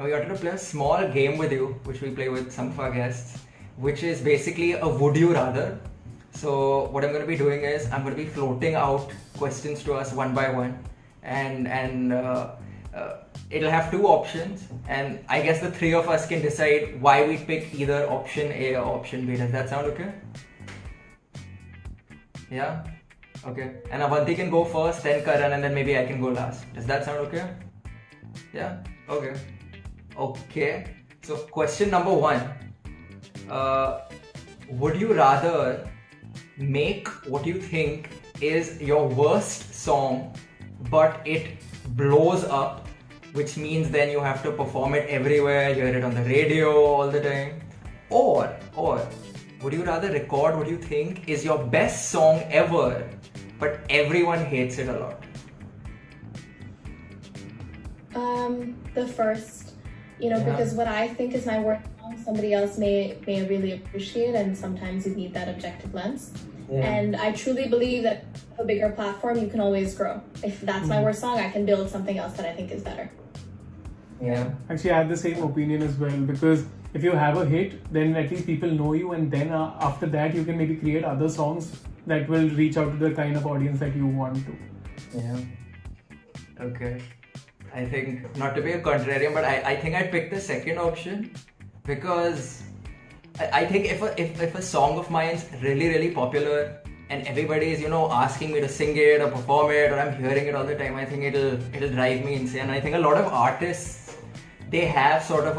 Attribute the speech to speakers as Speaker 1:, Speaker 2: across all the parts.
Speaker 1: and we wanted to play a small game with you, which we play with some of our guests, which is basically a would you rather. So what I'm going to be doing is I'm going to be floating out questions to us one by one, and it'll have two options, and I guess the three of us can decide why we pick either option A or option B. Does that sound okay? Yeah? Okay. And Avanti can go first, then Karan, and then maybe I can go last. Does that sound okay? Yeah? Okay. Okay. So question number one. Would you rather make what you think is your worst song, but it blows up, which means then you have to perform it everywhere, hear it on the radio all the time, or would you rather record what you think is your best song ever, but everyone hates it a lot?
Speaker 2: The first, because what I think is my worst song, somebody else may really appreciate, and sometimes you need that objective lens. Yeah. And I truly believe that a bigger platform, you can always grow. If that's my worst song, I can build something else that I think is better.
Speaker 1: Yeah.
Speaker 3: Actually, I had the same opinion as well, because if you have a hit, then at least people know you, and then after that you can maybe create other songs that will reach out to the kind of audience that you want to.
Speaker 1: Yeah. Okay. I think, not to be a contrarian, but I think I'd pick the second option, because I think if a song of mine is really, really popular and everybody is, asking me to sing it or perform it, or I'm hearing it all the time, I think it'll drive me insane. And I think a lot of artists, they have sort of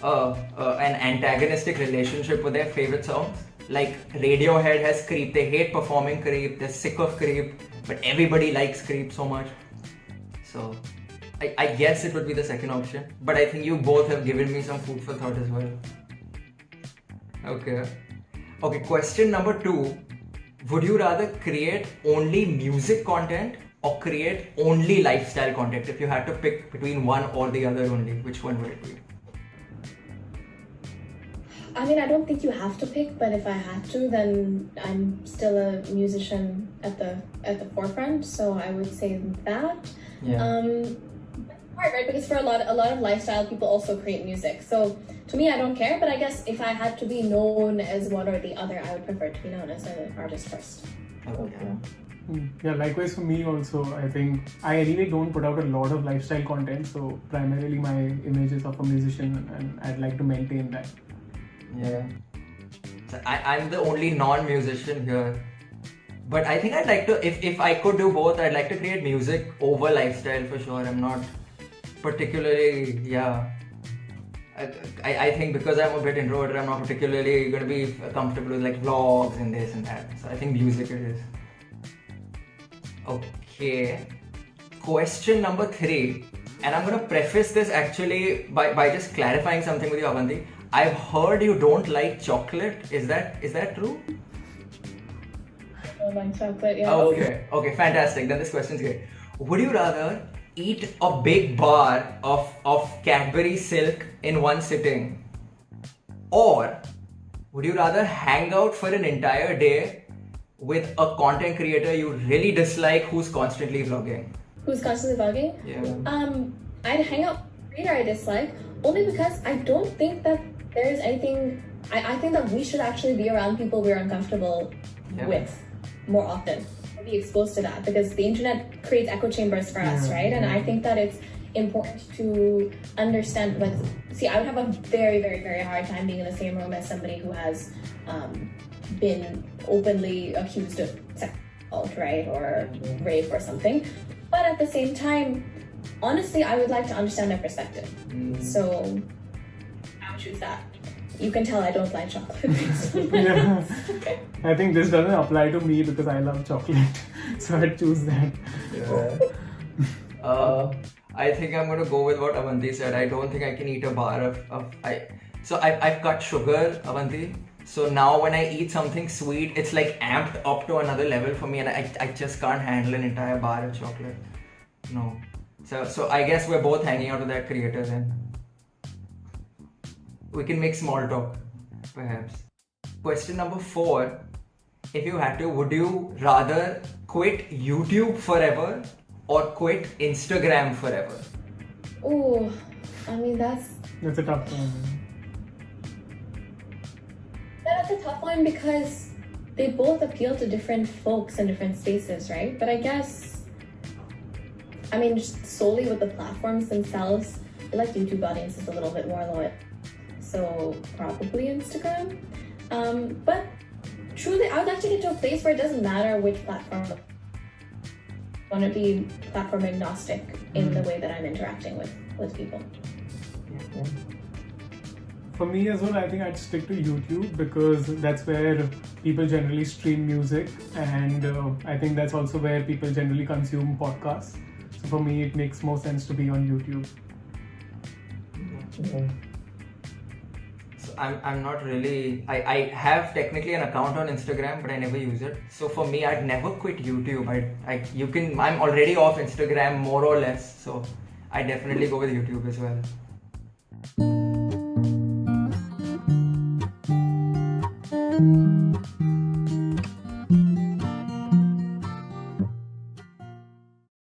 Speaker 1: an antagonistic relationship with their favorite songs. Like Radiohead has Creep, they hate performing Creep, they're sick of Creep, but everybody likes Creep so much. So I guess it would be the second option, but I think you both have given me some food for thought as well. Okay, question number 2. Would you rather create only music content or create only lifestyle content? If you had to pick between one or the other only, which one would it be?
Speaker 2: I mean, I don't think you have to pick, but if I had to, then I'm still a musician at the forefront, so I would say that.
Speaker 1: Yeah.
Speaker 2: Hard, right? Because for a lot of lifestyle people also create music. So to me, I don't care, but I guess if I had to be known as one or the other, I would prefer to be known as an artist first.
Speaker 1: Okay.
Speaker 3: Yeah, likewise for me also. I think I anyway don't put out a lot of lifestyle content, so primarily my image is of a musician, and I'd like to maintain that.
Speaker 1: Yeah. So I'm the only non-musician here. But I think I'd like to, if I could do both, I'd like to create music over lifestyle for sure. I'm not particularly, I think because I'm a bit introverted, I'm not particularly going to be comfortable with like vlogs and this and that. So I think music it is. Okay. Question number 3. And I'm going to preface this actually by just clarifying something with you, Avanti. I've heard you don't like chocolate. Is that true?
Speaker 2: I don't like chocolate, yeah.
Speaker 1: Oh, okay, fantastic. Then this question's great. Would you rather eat a big bar of Cadbury Silk in one sitting, or would you rather hang out for an entire day with a content creator you really dislike who's constantly vlogging?
Speaker 2: Who's constantly vlogging?
Speaker 1: Yeah.
Speaker 2: I'd hang out with a creator I dislike, only because I don't think that there's anything. I think that we should actually be around people we're uncomfortable with more often. Be exposed to that, because the internet creates echo chambers for us, right? And I think that it's important to understand, like, see, I would have a very, very, very hard time being in the same room as somebody who has been openly accused of sex assault, right, or rape or something. But at the same time, honestly, I would like to understand their perspective. So I would choose that. You can tell I don't like chocolate.
Speaker 3: Yeah. I think this doesn't apply to me because I love chocolate, so I'd choose that.
Speaker 1: Yeah. I think I'm going to go with what Avanti said. I don't think I can eat a bar I've cut sugar, Avanti. So now when I eat something sweet, it's like amped up to another level for me, and I just can't handle an entire bar of chocolate. No. So I guess we're both hanging out with that creator then. We can make small talk, perhaps. Question number 4. If you had to, would you rather quit YouTube forever or quit Instagram forever?
Speaker 2: Ooh, I mean, that's
Speaker 3: a tough one.
Speaker 2: that's a tough one because they both appeal to different folks and different spaces, right? But I guess, I mean, just solely with the platforms themselves, I feel like YouTube audience is a little bit more loyal. So probably Instagram. But truly, I would like to get to a place where it doesn't matter which platform. I want to be platform agnostic in the way that I'm interacting with people.
Speaker 3: For me as well, I think I'd stick to YouTube because that's where people generally stream music, and I think that's also where people generally consume podcasts. So for me, it makes more sense to be on YouTube.
Speaker 1: So I'm not really. I have technically an account on Instagram, but I never use it. So for me, I'd never quit YouTube. I'm already off Instagram more or less. So I definitely go with YouTube as well.